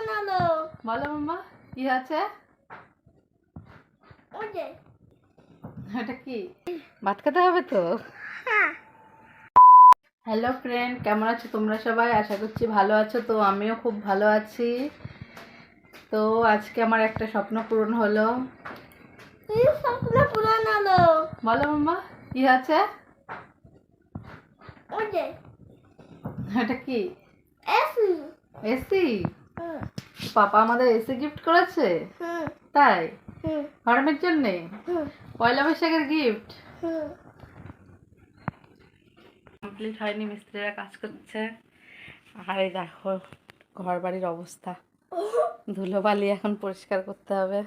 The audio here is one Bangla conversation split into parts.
বানালো। বলো মাম্মা কি আছে? ওই যে এটা কি ভাত খেতে হবে তো? হ্যাঁ। হ্যালো ফ্রেন্ড, কেমন আছো তোমরা সবাই? আশা করছি ভালো আছো। তো আমিও খুব ভালো আছি। তো আজকে আমার একটা স্বপ্ন পূরণ হলো। এই স্বপ্ন পূরণ হলো। বলো মাম্মা কি আছে? ওই যে এটা কি এসি। এসি? হুম পাপা আমাদের এসি গিফট করেছে। হুম তাই? হুম গরমের জন্যে হুম পয়লা বৈশাখের গিফট। হুম। কমপ্লিট হয়নি, মিস্ত্রিরা কাজ করছে। আর এই দেখো ঘর বাড়ির অবস্থা, ধুলোবালি এখন পরিষ্কার করতে হবে।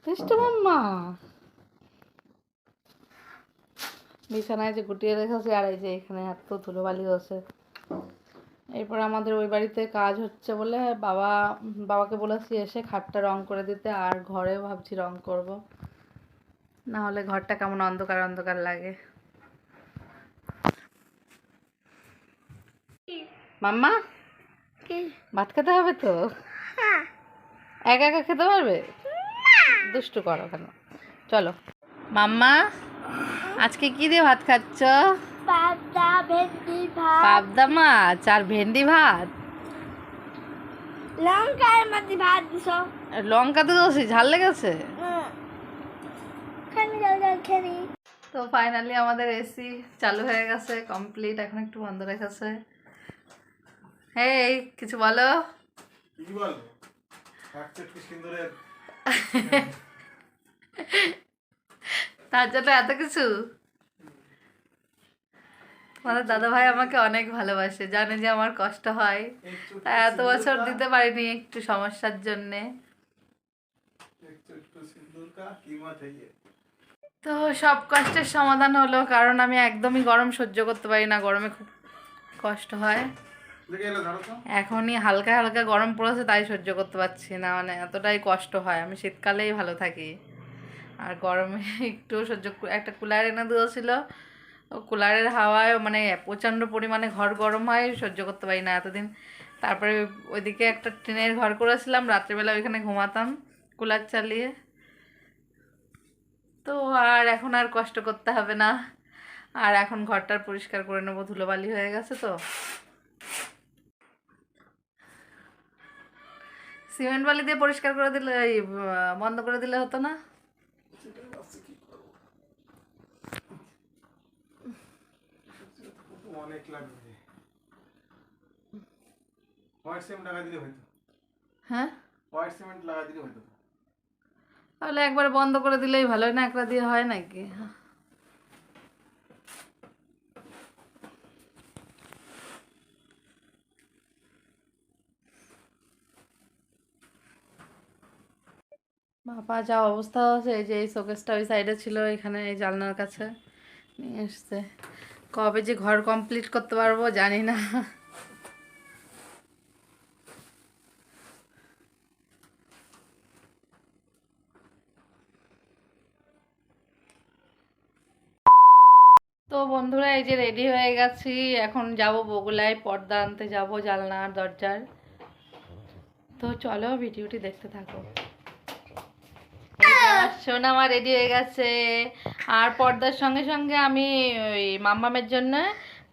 দুষ্টু মাম্মা বিছানায় যে গুটিয়ে রেখেছে, আর এই যে এখানে এত ধুলোবালি হচ্ছে। এরপর আমাদের ওই বাড়িতে কাজ হচ্ছে বলে বাবাকে বলেছি এসে খাটটা রং করে দিতে, আর ঘরেও ভাবছি রং করব, না হলে ঘরটা কেমন অন্ধকার অন্ধকার লাগে। মাম্মা কি? ভাত খেতে হবে তো? হ্যাঁ। একা একা খেতে পারবে? দুষ্টু করো কেন? চলো মাম্মা, আজকে কি দিয়ে ভাত খাচ্ছ? পাবদা ভেন্ডি ভাত। পাবদা মাছ আর ভেন্ডি ভাত। লঙ্কার মধ্যে ভাত দিছ। লঙ্কা তো দোষী ঝাল লেগেছে। খানি জল জল খেলি। তো ফাইনালি আমাদের এসি চালু হয়ে গেছে, কমপ্লিট। এখন একটু বন্ধ রেখেছে। হেই কিছু বলো। কি বলবো? কি সুন্দরের তার জন্য এত কিছু। আমাদের দাদা ভাই আমাকে অনেক ভালোবাসে, জানে যে আমার কষ্ট হয়, তাই এত বছর দিতে পারিনি একটু সমস্যার জন্যে। তো সব কষ্টের সমাধান হলো, কারণ আমি একদমই গরম সহ্য করতে পারি না, গরমে খুব কষ্ট হয়। এখনই হালকা হালকা গরম পড়েছে, তাই সহ্য করতে পারছি না, মানে এতটাই কষ্ট হয়। আমি শীতকালেই ভালো থাকি, আর গরমে একটু সহ্য। একটা কুলার এনে দিয়েছিল, ও কুলারের হাওয়ায় মানে প্রচণ্ড পরিমাণে ঘর গরম হয়, সহ্য করতে পারি না এতদিন। তারপরে ওইদিকে একটা টিনের ঘর করেছিলাম, রাত্রিবেলা ওইখানে ঘুমাতাম কুলার চালিয়ে। তো আর এখন আর কষ্ট করতে হবে না। আর এখন ঘরটার পরিষ্কার করে নেবো, ধুলোবালি হয়ে গেছে তো। সিমেন্ট বালি দিয়ে পরিষ্কার করে দিলে, বন্ধ করে দিলে হতো না? অনেক লাগবে। হোয়াইট সিমেন্ট লাগা দিলে হয়তো। হ্যাঁ, হোয়াইট সিমেন্ট লাগা দিলে হয়তো। তাহলে একবার বন্ধ করে দিলেই ভালো হয় না? একলা দিয়ে হয় নাকি? বাবা যা অবস্থা হচ্ছে, এই যে এই শোকেসটা ওই সাইডে ছিল, এখানে এই জানলার কাছে নিয়ে এসছে। কবে যে ঘর কমপ্লিট করতে পারবো জানি না। তো বন্ধুরা এই যে রেডি হয়ে গেছি, এখন যাব বগুলায় পর্দা আনতে, যাব জানলার দরজার। তো চলো ভিডিওটি দেখতে থাকো। সোনা আমার রেডি হয়ে গেছে, আর পর্দার সঙ্গে সঙ্গে আমি ওই মাম্মামের জন্য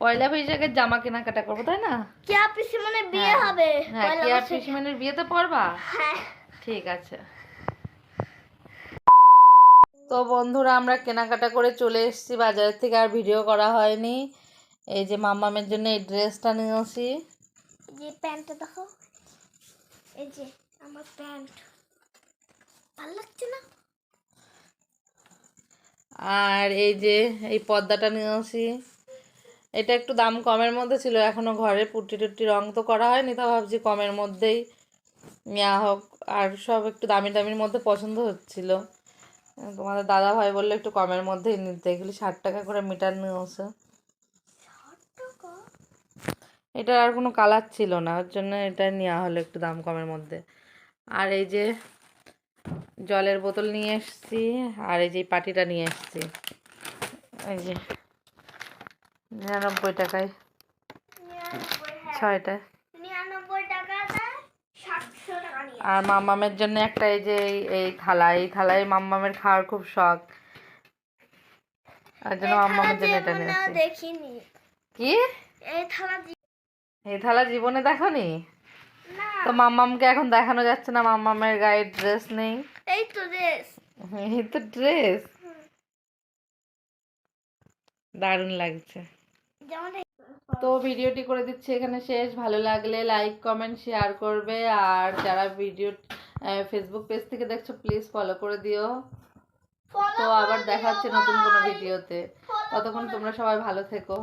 পয়লা বৈশাখের জামা কেনাকাটা করবো, তাই না? কিয়া পিসি মানে বিয়ে হবে। হ্যাঁ, কি আর পিসিমণির বিয়েতে পরবা? হ্যাঁ। ঠিক আছে। তো বন্ধুরা আমরা কেনাকাটা করে চলে এসেছি বাজারের থেকে, আর ভিডিও করা হয়নি। এই যে মাম্মামের জন্য এই ড্রেসটা নিয়েছি। যে প্যান্টটা দেখো, এই যে আমার প্যান্ট ভালো লাগছে না? আর এই যে এই পর্দাটা নিয়েছি, এটা একটু দাম কমের মধ্যে ছিল। এখনো ঘরে পুটি টুটি রং তো করা হয়নি, তা ভাবছি কমের মধ্যেই নেওয়া হোক। আর সব একটু দামি দামির মধ্যে পছন্দ হচ্ছিল। তোমাদের দাদা ভাই বললো একটু কমের মধ্যেই নিতে, এগুলি 60 টাকা করে মিটার নিয়েছে। এটা আর কোনো কালার ছিল না, ওর জন্য এটা নেওয়া হলো একটু দাম কমের মধ্যে। আর এই যে জলের বোতল নিয়ে এসেছি, আর এই যে পাটিটা নিয়ে এসেছি, এই যে 99 টাকায় 6টা। 99 আর মাম্মামের জন্য একটা এই যে এই থালায় মাম্মামের খাওয়ার খুব শখ, আর জন্য মাম্মামের জন্য এটা নিয়েছি। দেখিনি কি এই থালা এই থালা জীবনে দেখোনি? না, তো মাম্মামকে এখন দেখানো যাচ্ছে না, মাম্মামের গায়ে ড্রেস নেই। এই তো ড্রেস। এই তো ড্রেস, দারুণ লাগছে। যেমন তো ভিডিওটি করে দিচ্ছি এখানে শেষ। ভালো লাগলে লাইক কমেন্ট শেয়ার করবে, আর যারা ভিডিও ফেসবুক পেজ থেকে দেখছো প্লিজ ফলো করে দিও। তো আবার দেখা হচ্ছে নতুন কোনো ভিডিওতে, ততক্ষণ তোমরা সবাই ভালো থেকো।